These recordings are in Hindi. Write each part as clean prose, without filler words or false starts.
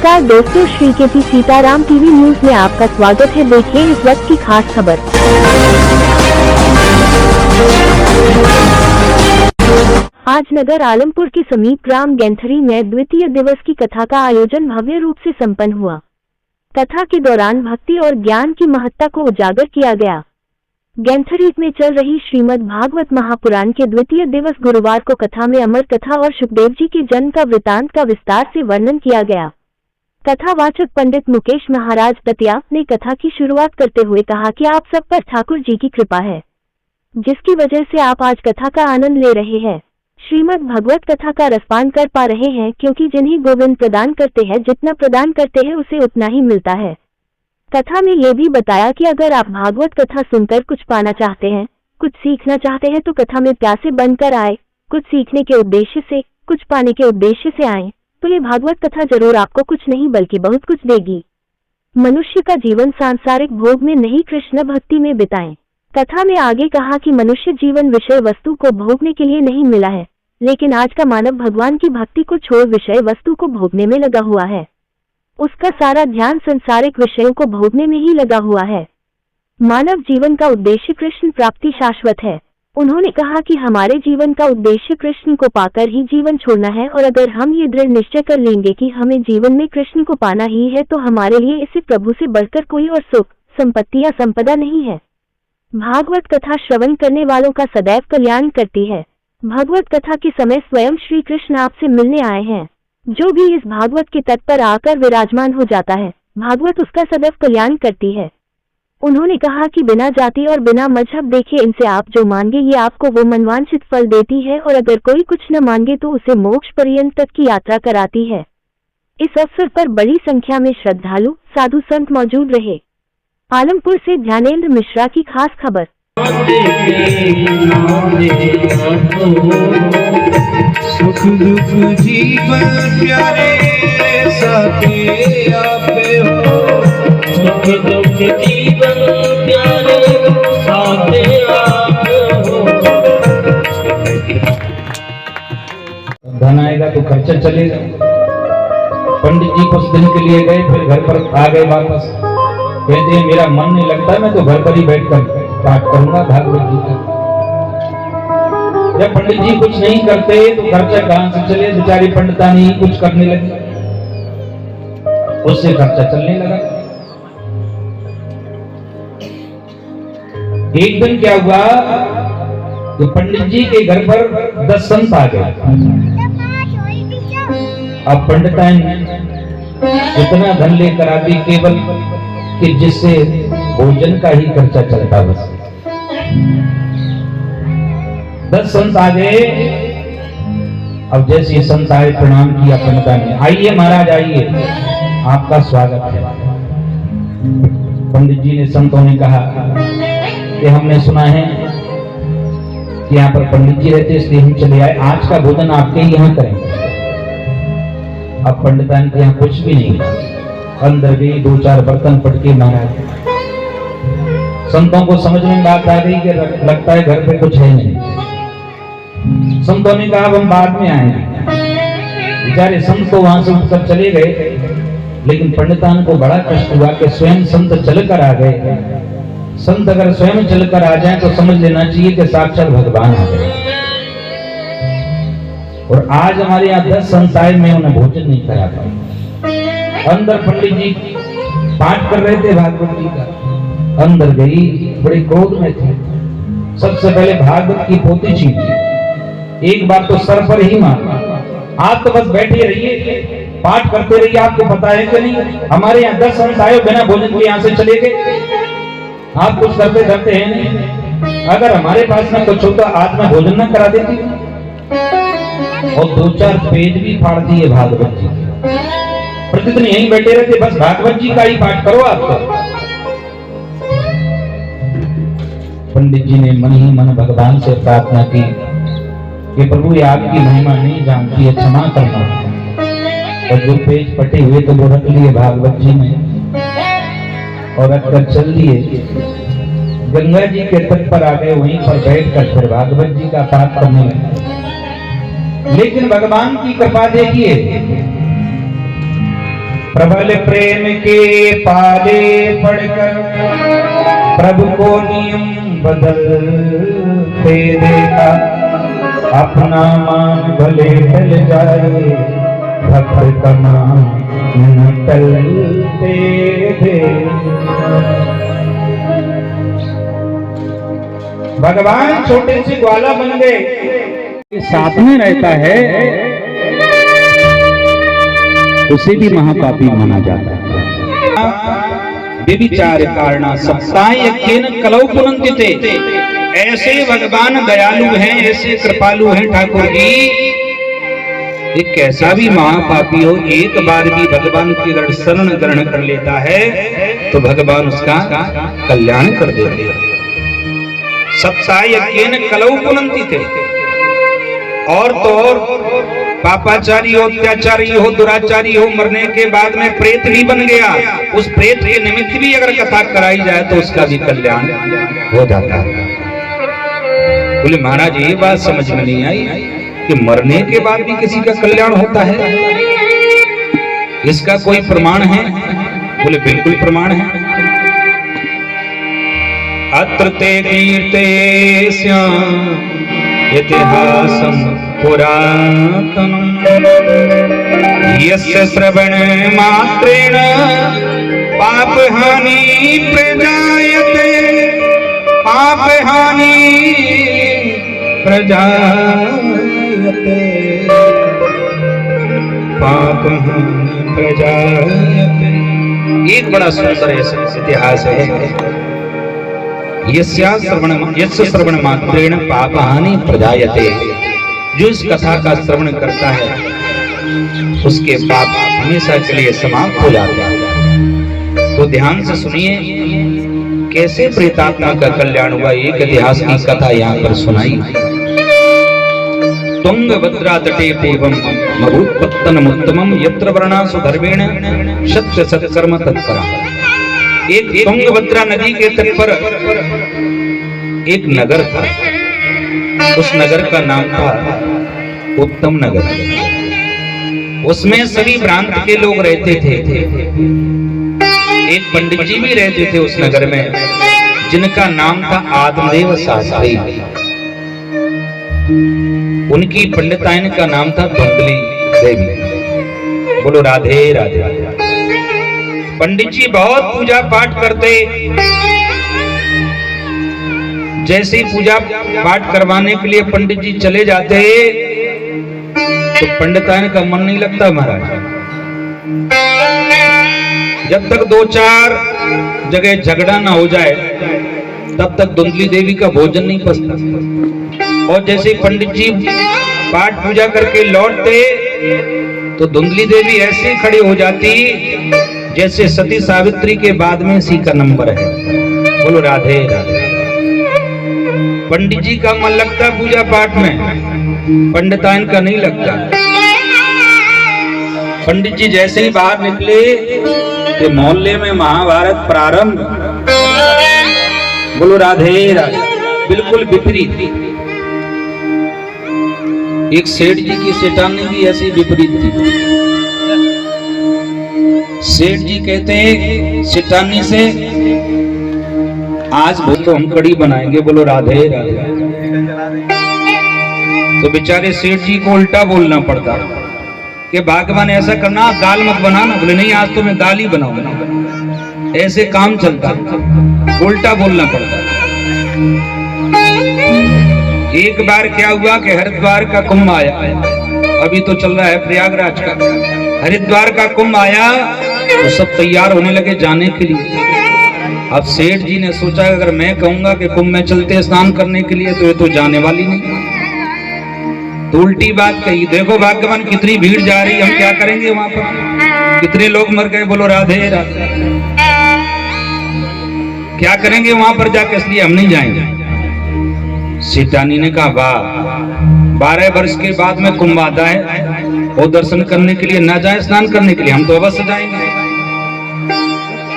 नमस्कार दोस्तों, Shri KP Sitaram TV news में आपका स्वागत है। देखिए इस वक्त की खास खबर। आज नगर आलमपुर के समीप ग्राम गैंथरी में द्वितीय दिवस की कथा का आयोजन भव्य रूप से संपन्न हुआ। कथा के दौरान भक्ति और ज्ञान की महत्ता को उजागर किया गया। गैंथरी में चल रही श्रीमद् भागवत महापुराण के द्वितीय दिवस गुरुवार को कथा में अमर कथा और सुखदेव जी के जन्म का वृतांत का विस्तार से वर्णन किया गया। कथावाचक पंडित मुकेश महाराज दतिया ने कथा की शुरुआत करते हुए कहा कि आप सब पर ठाकुर जी की कृपा है, जिसकी वजह से आप आज कथा का आनंद ले रहे हैं। श्रीमद् भगवत कथा का रसपान कर पा रहे हैं, क्योंकि जिन्हें गोविंद प्रदान करते हैं, जितना प्रदान करते हैं उसे उतना ही मिलता है। कथा में ये भी बताया कि अगर आप भागवत कथा सुनकर कुछ पाना चाहते हैं, कुछ सीखना चाहते हैं, तो कथा में प्यासे बनकर आए। कुछ सीखने के उद्देश्य से, कुछ पाने के उद्देश्य से आए, तो ये भागवत कथा जरूर आपको कुछ नहीं बल्कि बहुत कुछ देगी। मनुष्य का जीवन सांसारिक भोग में नहीं, कृष्ण भक्ति में बिताएं। कथा में आगे कहा कि मनुष्य जीवन विषय वस्तु को भोगने के लिए नहीं मिला है, लेकिन आज का मानव भगवान की भक्ति को छोड़ विषय वस्तु को भोगने में लगा हुआ है। उसका सारा ध्यान संसारिक विषयों को भोगने में ही लगा हुआ है। मानव जीवन का उद्देश्य कृष्ण प्राप्ति शाश्वत है। उन्होंने कहा कि हमारे जीवन का उद्देश्य कृष्ण को पाकर ही जीवन छोड़ना है, और अगर हम ये दृढ़ निश्चय कर लेंगे कि हमें जीवन में कृष्ण को पाना ही है, तो हमारे लिए इसे प्रभु से बढ़कर कोई और सुख, संपत्ति या संपदा नहीं है। भागवत कथा श्रवण करने वालों का सदैव कल्याण करती है। भागवत कथा के समय स्वयं श्री कृष्ण आपसे मिलने आए हैं। जो भी इस भागवत के तट पर आकर विराजमान हो जाता है, भागवत उसका सदैव कल्याण करती है। उन्होंने कहा कि बिना जाति और बिना मजहब देखे इनसे आप जो मांगे ये आपको वो मनवांछित फल देती है, और अगर कोई कुछ न मांगे तो उसे मोक्ष पर्यंत तक की यात्रा कराती है। इस अवसर पर बड़ी संख्या में श्रद्धालु, साधु संत मौजूद रहे। आलमपुर से ध्यानेंद्र मिश्रा की खास खबर। सुख दुख जीवन प्यारे साथे आपे हो, सुख दुख जीवन प्यारे साथे आप हो। धन आएगा तो खर्चा चलेगा। पंडित जी कुछ दिन के लिए गए, फिर घर पर आ गए वापस। कहते हैं मेरा मन नहीं लगता, मैं तो घर पर ही बैठकर पाठ करूंगा भागवत जी का। जब पंडित जी कुछ नहीं करते तो खर्चा कहां से चले? बेचारी पंडितानी कुछ करने लगी, उससे खर्चा चलने लगा। एक दिन क्या हुआ कि पंडित जी के घर पर 10 संत आ गए। अब पंडितानी इतना धन लेकर आती केवल कि जिससे भोजन का ही खर्चा चलता। बस 10 संत आ गए। अब जैसे संत आए, प्रणाम किया पंडिता ने। आइए महाराज आइए, आपका स्वागत है। पंडित जी ने, संतों ने कहा कि हमने सुना है कि यहाँ पर पंडित जी रहते, इसलिए हम चले आए। आज का भोजन आपके ही यहाँ करेंगे। अब पंडितान के यहाँ कुछ भी नहीं। अंदर गई, 2-4 बर्तन पटके महाराज। संतों को समझ में बात आ गई कि लगता है घर पे कुछ है नहीं। संतों ने कहा हम बाद में आएंगे। बेचारे संत तो वहां से उठकर चले गए, लेकिन पंडितान को बड़ा कष्ट हुआ कि स्वयं संत चलकर आ गए। संत अगर स्वयं चलकर आ जाए तो समझ लेना चाहिए कि साक्षात भगवान आ गए। और आज हमारे यहाँ 10 संत आए, मैं उन्हें भोजन नहीं करा पाया। अंदर पंडित जी पाठ कर रहे थे भागवत जी का। अंदर गई, बड़े क्रोध में थे। सबसे पहले भागवत की पोथी छीनी, एक बार तो सर पर ही मारा। आप तो बस बैठे रहिए, पाठ करते रहिए। आपको पता है कि नहीं, हमारे यहाँ 10 संत आए, बिना भोजन के यहाँ से चले गए। आप कुछ करते करते हैं नहीं। अगर हमारे पास में कुछ होता आज मैं भोजन न करा देती। और 2-4 पेज भी फाड़ दिए भागवत जी। प्रतिदिन यहीं बैठे रहते, बस भागवत जी का ही पाठ करो आपको। पंडित जी ने मन ही मन भगवान से प्रार्थना की कि प्रभु ये आपकी महिमा नहीं जानती है, क्षमा करना। और जो पेज पटे हुए तो वो रख लिए भागवत जी में, और रखकर चल दिए। गंगा जी के तट पर आ गए, वहीं पर बैठकर फिर भागवत जी का पाठ करने लगे। लेकिन भगवान की कृपा देखिए, प्रबल प्रेम के पाले पड़कर प्रभु को नियम बदलते देखा, अपना मान भले टल जाए भक्त का मान न टलते देखा। भगवान छोटे से ग्वाला बन गए, साथ में रहता है उसे भी महापापी माना जाता है। व्यभिचार कारणा सप्ताय केन कलौ पुनन्दिते। ऐसे भगवान दयालु हैं, ऐसे कृपालु हैं ठाकुर जी, एक कैसा भी महापापी हो एक बार भी भगवान की अगर शरण ग्रहण कर लेता है तो भगवान उसका कल्याण कर देते हैं। सप्ताय केन कलौ पुनन्दिते। और तो और पापाचारी हो, अत्याचारी हो, दुराचारी हो, मरने के बाद में प्रेत भी बन गया, उस प्रेत के निमित्त भी अगर कथा कराई जाए तो उसका भी कल्याण हो जाता है। बोले महाराज ये बात समझ में नहीं आई कि मरने के बाद भी किसी का कल्याण होता है, इसका कोई प्रमाण है? बोले बिल्कुल प्रमाण है। अत्र ते कीर्ते इतिहासं पुरातनम् यस्य श्रवण मात्रेण पापहानि प्रजायते, पापहानि प्रजायते, पापहानि प्रजायते। एक बड़ा सुंदर इतिहास है। यस्य श्रवण मात्रेण पापहानि प्रजायते। जो इस कथा का श्रवण करता है उसके पाप हमेशा के लिए समाप्त हो जाते हैं। तो ध्यान से सुनिए कैसे प्रेतात्मा का कल्याण हुआ। एक इतिहास की कथा यहाँ पर सुनाई। तुंगभद्रा तटे पूर्वम मरुत्पत्तनमुत्तमं यत्र वर्णासु धर्मेण सत्य सत्कर्म तत्परा। एक तुंगभद्रा नदी के तट पर एक नगर था, उस नगर का नाम था उत्तम नगर। उसमें सभी प्रांत के लोग रहते थे। एक पंडित जी भी रहते थे उस नगर में, जिनका नाम था आत्मदेव शास्त्री। उनकी पंडिताइन का नाम था धुंधली देवी। बोलो राधे राधे। पंडित जी बहुत पूजा पाठ करते। जैसे ही पूजा पाठ करवाने के लिए पंडित जी चले जाते तो पंडिताइन का मन नहीं लगता महाराज। जब तक 2-4 जगह झगड़ा ना हो जाए तब तक धुंधली देवी का भोजन नहीं पचता। और जैसे ही पंडित जी पाठ पूजा करके लौटते तो धुंधली देवी ऐसे खड़ी हो जाती जैसे सती सावित्री के बाद में इसी का नंबर है। बोलो राधे राधे। पंडित जी का मन लगता पूजा पाठ में, पंडिताइन का नहीं लगता। पंडित जी जैसे ही बाहर निकले कि मोहल्ले में महाभारत प्रारंभ। बोलो राधे राधे। बिल्कुल विपरीत। एक सेठ जी की सेठानी भी ऐसी विपरीत थी। सेठ जी कहते हैं सेठानी से, आज वो तो हम कड़ी बनाएंगे। बोलो राधे राधे। तो बेचारे सेठ जी को उल्टा बोलना पड़ता कि भगवान ऐसा करना, दाल मत बनाना। बोले नहीं आज तो मैं दाल ही बनाऊंगा। ऐसे काम चलता, उल्टा बोलना पड़ता। एक बार क्या हुआ कि हरिद्वार का कुंभ आया, अभी तो चल रहा है प्रयागराज का। हरिद्वार का कुंभ आया तो सब तैयार होने लगे जाने के लिए। अब सेठ जी ने सोचा अगर मैं कहूंगा कि कुंभ में चलते स्नान करने के लिए तो ये तो जाने वाली नहीं। तो उल्टी बात कही, देखो भगवान कितनी भीड़ जा रही, हम क्या करेंगे वहां पर, कितने लोग मर गए। बोलो राधे राधे। क्या करेंगे वहां पर जाकर, इसलिए हम नहीं जाएंगे। सेठानी ने कहा वाह, 12 वर्ष के बाद में कुंभ आता है और दर्शन करने के लिए ना जाए स्नान करने के लिए, हम तो अवश्य जाएंगे।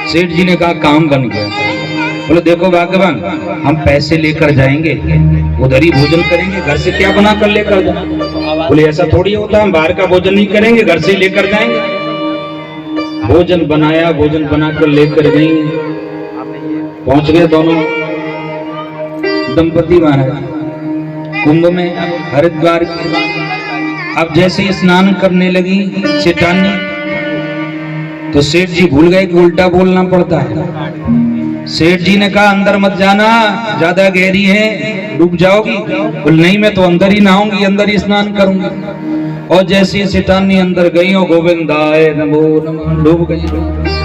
सेठ जी ने कहा काम बन गया। बोले देखो भगवान हम पैसे लेकर जाएंगे, उधर ही भोजन करेंगे, घर से क्या बना कर लेकर जाएंगे। बोले ऐसा थोड़ी होता, हम बाहर का भोजन नहीं करेंगे, घर से लेकर जाएंगे। भोजन बनाया, भोजन बनाकर लेकर गई। पहुंच गए दोनों दंपति महाराज कुंभ में, हरिद्वार के। अब जैसे ही स्नान करने लगी सेठानी, तो सेठ जी भूल गए कि उल्टा बोलना पड़ता है। सेठ जी ने कहा अंदर मत जाना, ज्यादा गहरी है, डूब जाओगी। बोल नहीं, मैं तो अंदर ही नहाऊंगी, अंदर ही स्नान करूंगी। और जैसे सेठानी अंदर गई और गोविंदाय नमो नमः डूब गई।